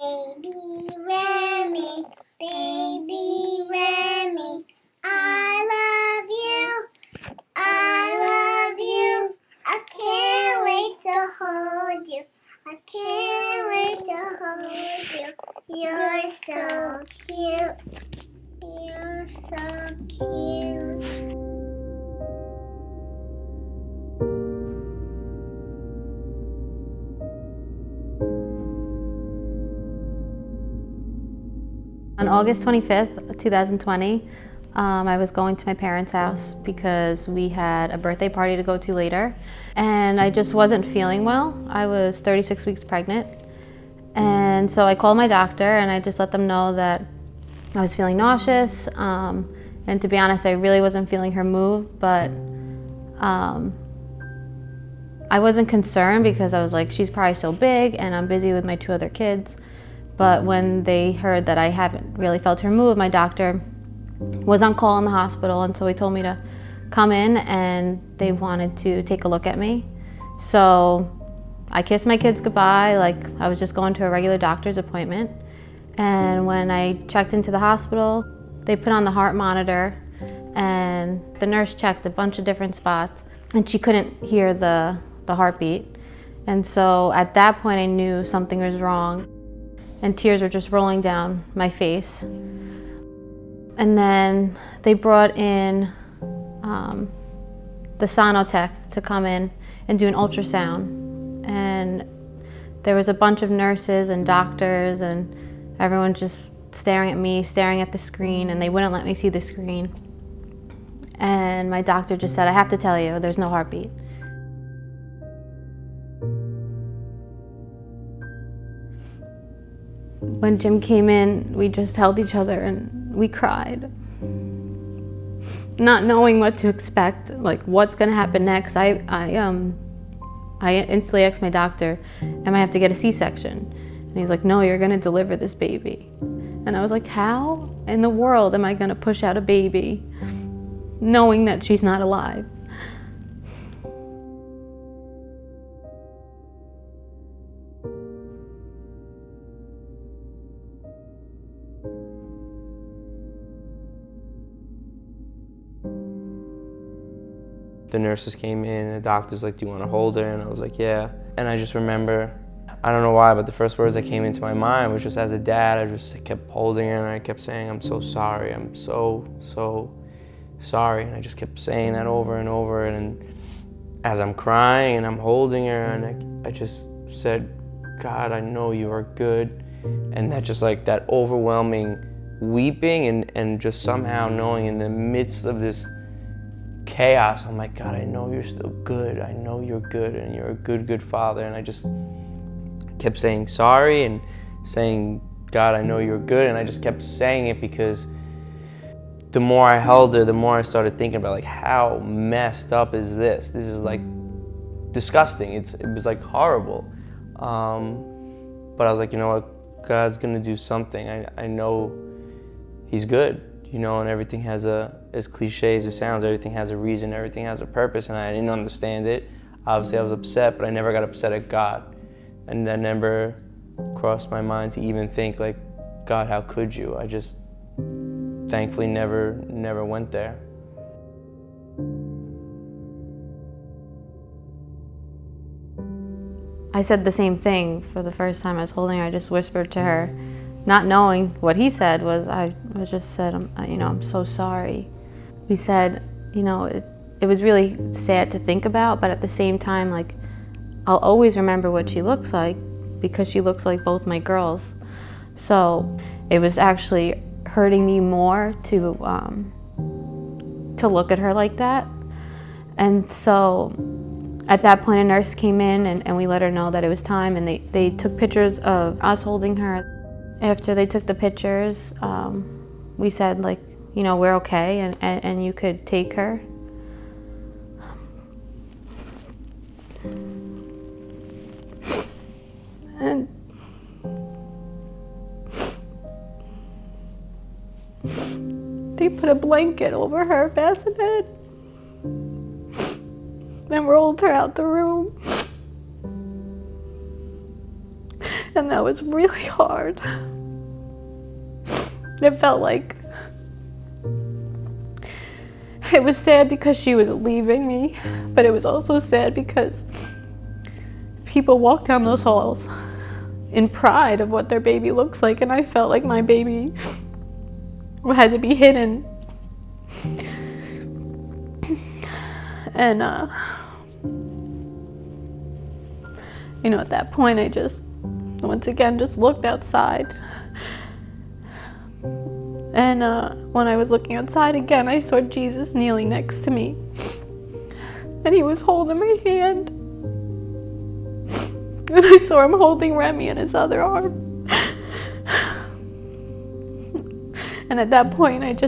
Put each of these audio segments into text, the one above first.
Baby Remy, baby Remy, I love you, I love you. I can't wait to hold you, I can't wait to hold you. You're so cute, you're so cute. On August 25th, 2020, I was going to my parents' house because we had a birthday party to go to later, and I just wasn't feeling well. I was 36 weeks pregnant, and so I called my doctor and I just let them know that I was feeling nauseous, and to be honest, I really wasn't feeling her move, but I wasn't concerned because I was like, she's probably so big and I'm busy with my 2 other kids. But when they heard that I haven't really felt her move, my doctor was on call in the hospital, and so he told me to come in and they wanted to take a look at me. So I kissed my kids goodbye like I was just going to a regular doctor's appointment. And when I checked into the hospital, they put on the heart monitor and the nurse checked a bunch of different spots and she couldn't hear the heartbeat. And so at that point I knew something was wrong. And tears were just rolling down my face. And then they brought in the sonotech to come in and do an ultrasound. And there was a bunch of nurses and doctors and everyone just staring at me, staring at the screen, and they wouldn't let me see the screen. And my doctor just said, I have to tell you, there's no heartbeat. When Jim came in, we just held each other and we cried. Not knowing what to expect, like what's gonna happen next, I instantly asked my doctor, am I have to get a C-section? And he's like, no, you're gonna deliver this baby. And I was like, how in the world am I gonna push out a baby knowing that she's not alive? The nurses came in and the doctor's like, do you want to hold her? And I was like, yeah. And I just remember, I don't know why, but the first words that came into my mind was just as a dad, I just kept holding her and I kept saying, I'm so sorry, I'm so sorry. And I just kept saying that over and over. And as I'm crying and I'm holding her, and I just said, God, I know you are good. And that just like that overwhelming weeping and just somehow knowing in the midst of this chaos, I'm like, God, I know you're still good. I know you're good and you're a good, good father. And I just kept saying sorry and saying, God, I know you're good. And I just kept saying it because the more I held her, the more I started thinking about like, how messed up is this? This is like disgusting. It was like horrible. But I was like, you know what? God's gonna do something. I know he's good, you know, and everything has as cliche as it sounds, everything has a reason, everything has a purpose, and I didn't understand it. Obviously I was upset, but I never got upset at God. And that never crossed my mind to even think like, God, how could you? I just thankfully never went there. I said the same thing for the first time I was holding her. I just whispered to her, not knowing what he said was, I just said, I'm so sorry. We said, it was really sad to think about, but at the same time, like, I'll always remember what she looks like because she looks like both my girls. So it was actually hurting me more to look at her like that. And so at that point, a nurse came in and we let her know that it was time, and they took pictures of us holding her. After they took the pictures, we said, like, we're okay and you could take her. And they put a blanket over her bassinet and rolled her out the room. And that was really hard. It felt like it was sad because she was leaving me, but it was also sad because people walk down those halls in pride of what their baby looks like, and I felt like my baby had to be hidden. And at that point I just once again just looked outside, and when I was looking outside again, I saw Jesus kneeling next to me, and he was holding my hand, and I saw him holding Remy in his other arm. And at that point it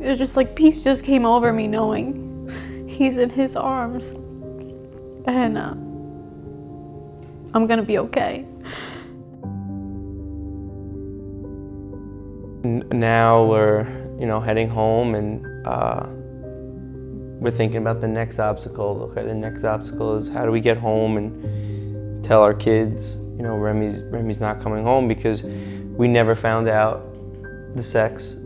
was just like peace just came over me, knowing he's in his arms, and I'm gonna be okay. Now we're, heading home, and we're thinking about the next obstacle. Okay, the next obstacle is how do we get home and tell our kids, Remy's not coming home, because we never found out the sex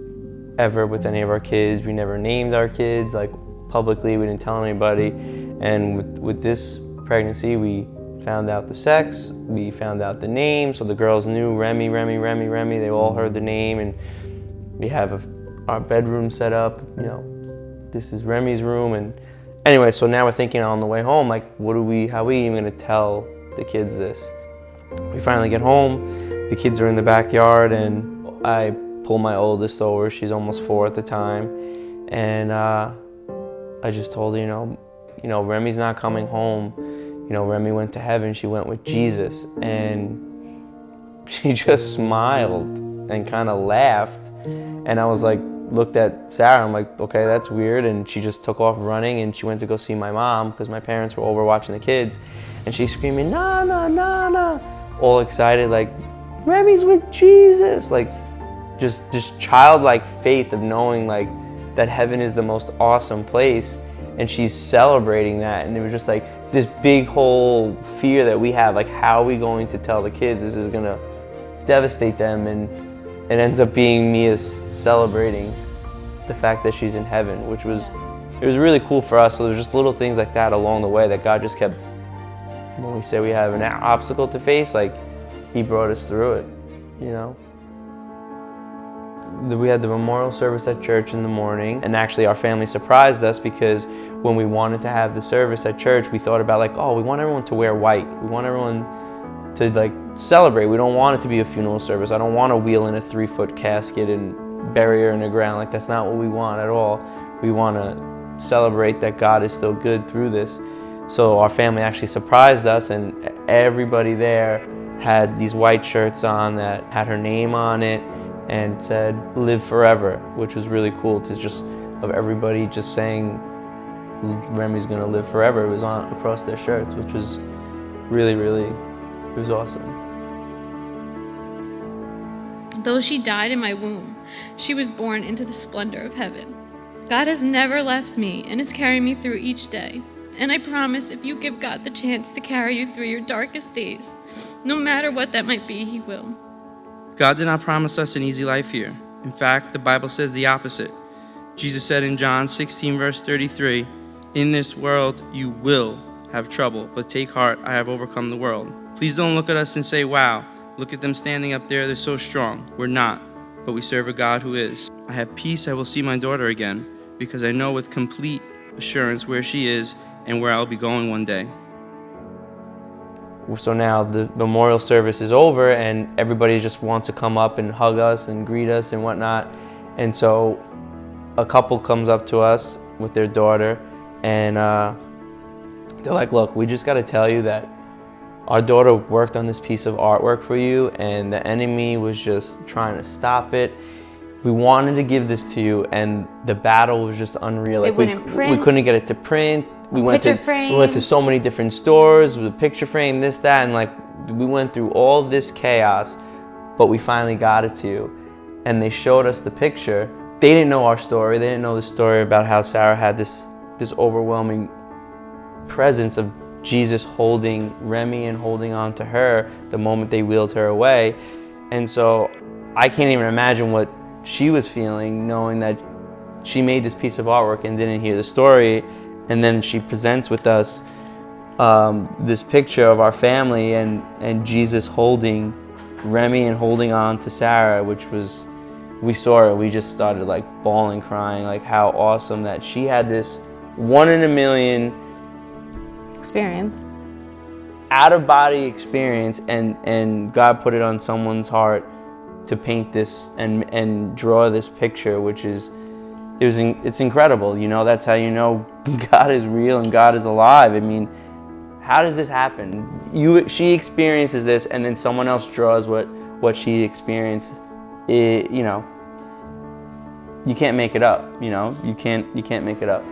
ever with any of our kids. We never named our kids, like, publicly. We didn't tell anybody. And with this pregnancy, we found out the sex, we found out the name, so the girls knew Remy. They all heard the name, and we have our bedroom set up. This is Remy's room. And anyway, so now we're thinking on the way home, like, how are we even gonna tell the kids this? We finally get home, the kids are in the backyard, and I pull my oldest over. She's almost 4 at the time, and I just told her, Remy's not coming home. Remy went to heaven. She went with Jesus. And she just smiled and kind of laughed. And I was like, looked at Sarah. I'm like, okay, that's weird. And she just took off running, and she went to go see my mom because my parents were over watching the kids. And she's screaming, Nana, all excited, like, Remy's with Jesus. Like, just this childlike faith of knowing, like, that heaven is the most awesome place. And she's celebrating that. And it was just like this big whole fear that we have, like, how are we going to tell the kids? This is gonna devastate them. And it ends up being me as celebrating the fact that she's in heaven, it was really cool for us. So there's just little things like that along the way that God just kept, when we say we have an obstacle to face, like, he brought us through it, We had the memorial service at church in the morning, and actually our family surprised us because when we wanted to have the service at church, we thought about, like, we want everyone to wear white. We want everyone to, like, celebrate. We don't want it to be a funeral service. I don't want to wheel in a 3-foot casket and bury her in the ground. Like, that's not what we want at all. We want to celebrate that God is still good through this. So our family actually surprised us, and everybody there had these white shirts on that had her name on it, and it said, "Live forever," which was really cool to just, of everybody just saying, Remy's gonna live forever. It was on across their shirts, which was really, it was awesome. Though she died in my womb, she was born into the splendor of heaven. God has never left me and is carrying me through each day. And I promise if you give God the chance to carry you through your darkest days, no matter what that might be, he will. God did not promise us an easy life here. In fact, the Bible says the opposite. Jesus said in John 16, verse 33, "In this world you will have trouble, but take heart, I have overcome the world." Please don't look at us and say, wow, look at them standing up there, they're so strong. We're not, but we serve a God who is. I have peace, I will see my daughter again, because I know with complete assurance where she is and where I'll be going one day. So now the memorial service is over, and everybody just wants to come up and hug us and greet us and whatnot. And so a couple comes up to us with their daughter, and they're like, look, we just got to tell you that our daughter worked on this piece of artwork for you, and the enemy was just trying to stop it. We wanted to give this to you, and the battle was just unreal. It wouldn't print. We couldn't get it to print. We went to so many different stores with a picture frame, this, that, and like we went through all this chaos, but we finally got it to you. And they showed us the picture. They didn't know our story. They didn't know the story about how Sarah had this overwhelming presence of Jesus holding Remy and holding on to her the moment they wheeled her away. And so I can't even imagine what she was feeling, knowing that she made this piece of artwork and didn't hear the story. And then she presents with us this picture of our family and Jesus holding Remy and holding on to Sarah, which was, we saw it, we just started like bawling, crying, like how awesome that she had this 1 in a million Experience. out-of-body experience, and God put it on someone's heart to paint this and draw this picture, which is, it's incredible. You know, that's how you know God is real and God is alive. I mean, how does this happen? She experiences this, and then someone else draws what she experienced. You know, you can't make it up. You know, you can't make it up.